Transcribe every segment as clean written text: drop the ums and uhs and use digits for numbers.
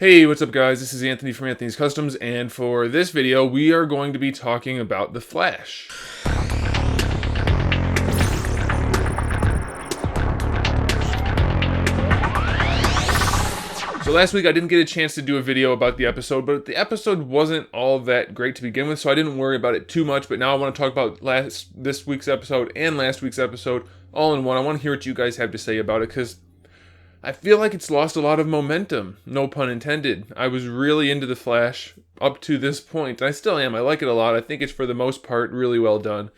Hey, what's up guys? This is Anthony from Anthony's Customs, and for this video, we are going to be talking about the Flash. So last week I didn't get a chance to do a video about the episode, but the episode wasn't all that great to begin with, so I didn't worry about it too much, but now I want to talk about this week's episode and last week's episode all in one. I want to hear what you guys have to say about it, because I feel like it's lost a lot of momentum, no pun intended. I was really into The Flash up to this point. I still am. I like it a lot. I think it's, for the most part, really well done.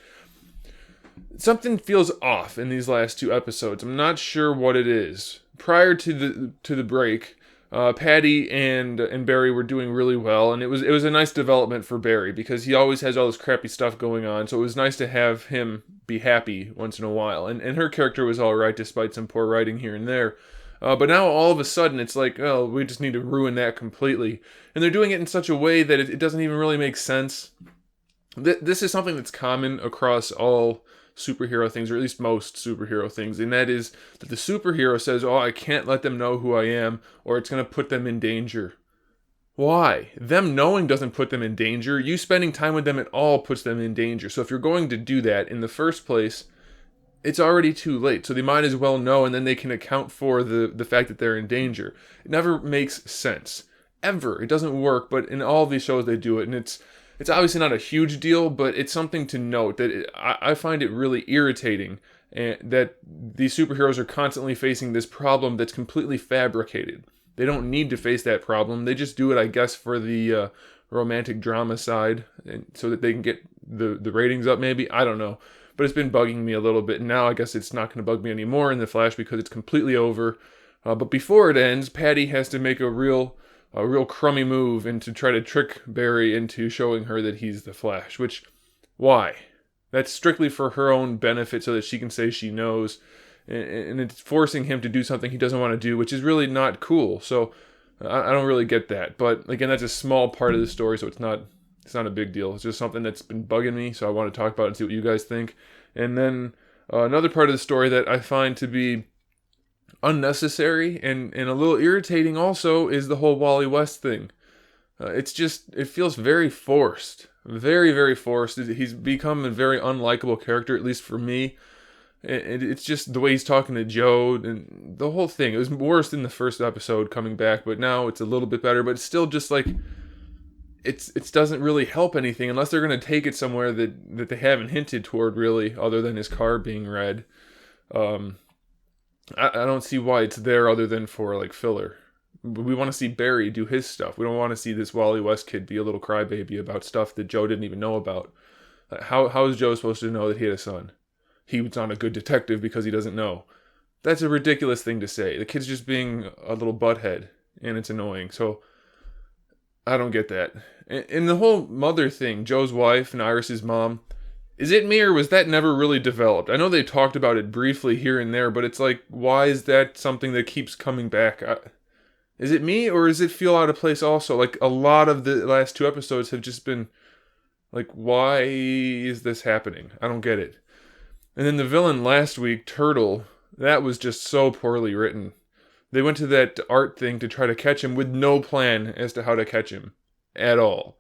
Something feels off in these last two episodes. I'm not sure what it is. Prior to the break, Patty and Barry were doing really well, and it was a nice development for Barry because he always has all this crappy stuff going on. So it was nice to have him be happy once in a while. And her character was all right despite some poor writing here and there. But now all of a sudden it's like, oh, we just need to ruin that completely. And they're doing it in such a way that it doesn't even really make sense. This is something that's common across all superhero things, or at least most superhero things, and that is that the superhero says, oh, I can't let them know who I am, or it's going to put them in danger. Why? Them knowing doesn't put them in danger. You spending time with them at all puts them in danger. So if you're going to do that in the first place, it's already too late, so they might as well know, and then they can account for the fact that they're in danger. It never makes sense. Ever. It doesn't work, but in all of these shows they do it, and it's obviously not a huge deal, but it's something to note that I find it really irritating that these superheroes are constantly facing this problem that's completely fabricated. They don't need to face that problem. They just do it, I guess, for the romantic drama side, and so that they can get the ratings up, maybe. I don't know. But it's been bugging me a little bit, and now I guess it's not going to bug me anymore in The Flash because it's completely over. But before it ends, Patty has to make a real crummy move and to try to trick Barry into showing her that he's the Flash. Which, why? That's strictly for her own benefit so that she can say she knows. And it's forcing him to do something he doesn't want to do, which is really not cool. So I don't really get that. But again, that's a small part of the story, so it's not a big deal. It's just something that's been bugging me, so I want to talk about it and see what you guys think. And then another part of the story that I find to be unnecessary and a little irritating also is the whole Wally West thing. It feels very forced. Very, very forced. He's become a very unlikable character, at least for me. It's just the way he's talking to Joe and the whole thing. It was worse in the first episode coming back, but now it's a little bit better, but it's still just like it doesn't really help anything unless they're going to take it somewhere that they haven't hinted toward, really, other than his car being red. I don't see why it's there other than for, like, filler. We want to see Barry do his stuff. We don't want to see this Wally West kid be a little crybaby about stuff that Joe didn't even know about. How is Joe supposed to know that he had a son? He was not a good detective because he doesn't know. That's a ridiculous thing to say. The kid's just being a little butthead, and it's annoying. So I don't get that. And the whole mother thing, Joe's wife and Iris's mom, is it me or was that never really developed? I know they talked about it briefly here and there, but it's like, why is that something that keeps coming back? Is it me or does it feel out of place also? Like, a lot of the last two episodes have just been like, why is this happening? I don't get it. And then the villain last week, Turtle, that was just so poorly written. They went to that art thing to try to catch him with no plan as to how to catch him at all.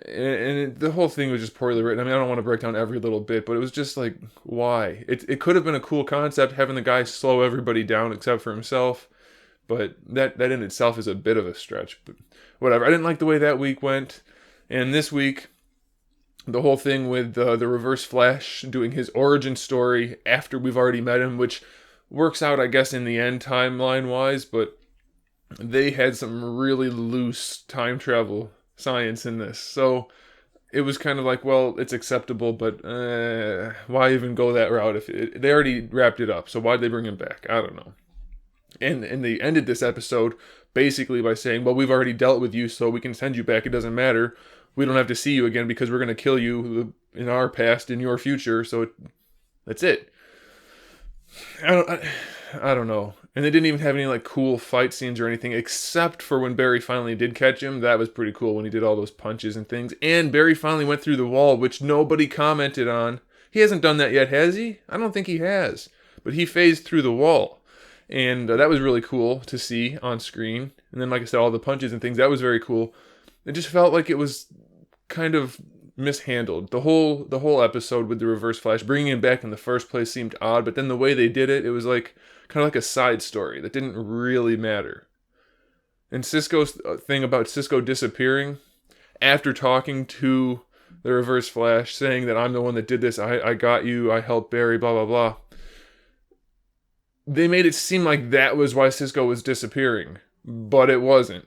And the whole thing was just poorly written. I mean, I don't want to break down every little bit, but it was just like, why? It could have been a cool concept, having the guy slow everybody down except for himself, but that in itself is a bit of a stretch. But whatever. I didn't like the way that week went. And this week, the whole thing with the Reverse Flash doing his origin story after we've already met him, which works out, I guess, in the end timeline-wise, but they had some really loose time travel science in this. So it was kind of like, well, it's acceptable, but why even go that route? If they already wrapped it up, so why'd they bring him back? I don't know. And they ended this episode basically by saying, well, we've already dealt with you, so we can send you back. It doesn't matter. We don't have to see you again because we're going to kill you in our past, in your future, so that's it. I don't know. And they didn't even have any like cool fight scenes or anything, except for when Barry finally did catch him. That was pretty cool when he did all those punches and things. And Barry finally went through the wall, which nobody commented on. He hasn't done that yet, has he? I don't think he has. But he phased through the wall. And that was really cool to see on screen. And then, like I said, all the punches and things, that was very cool. It just felt like it was kind of mishandled. The whole episode with the Reverse Flash, bringing him back in the first place seemed odd, but then the way they did it, it was like kind of like a side story that didn't really matter. And Cisco's thing about Cisco disappearing, after talking to the Reverse Flash, saying that I'm the one that did this, I got you, I helped Barry, blah, blah, blah. They made it seem like that was why Cisco was disappearing, but it wasn't.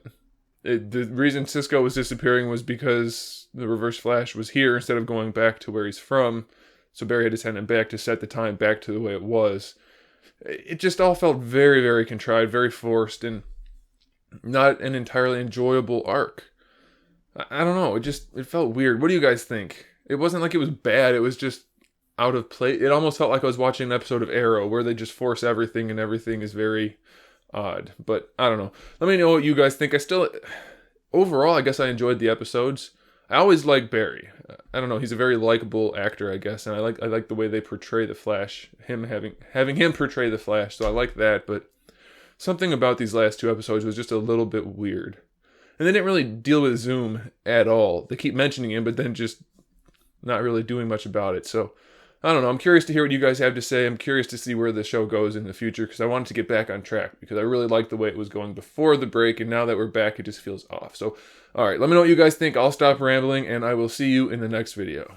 The reason Cisco was disappearing was because the Reverse Flash was here instead of going back to where he's from, so Barry had to send him back to set the time back to the way it was. It just all felt very, very contrived, very forced, and not an entirely enjoyable arc. I don't know, it felt weird. What do you guys think? It wasn't like it was bad, it was just out of place. It almost felt like I was watching an episode of Arrow where they just force everything and everything is very odd. But I don't know. Let me know what you guys think. Overall, I guess I enjoyed the episodes. I always like Barry. I don't know, he's a very likable actor, I guess, and I like the way they portray the Flash, having him portray the Flash, so I like that, but something about these last two episodes was just a little bit weird. And they didn't really deal with Zoom at all. They keep mentioning him, but then just not really doing much about it. So, I don't know. I'm curious to hear what you guys have to say. I'm curious to see where the show goes in the future because I wanted to get back on track because I really liked the way it was going before the break, and now that we're back, it just feels off. So, all right, let me know what you guys think. I'll stop rambling, and I will see you in the next video.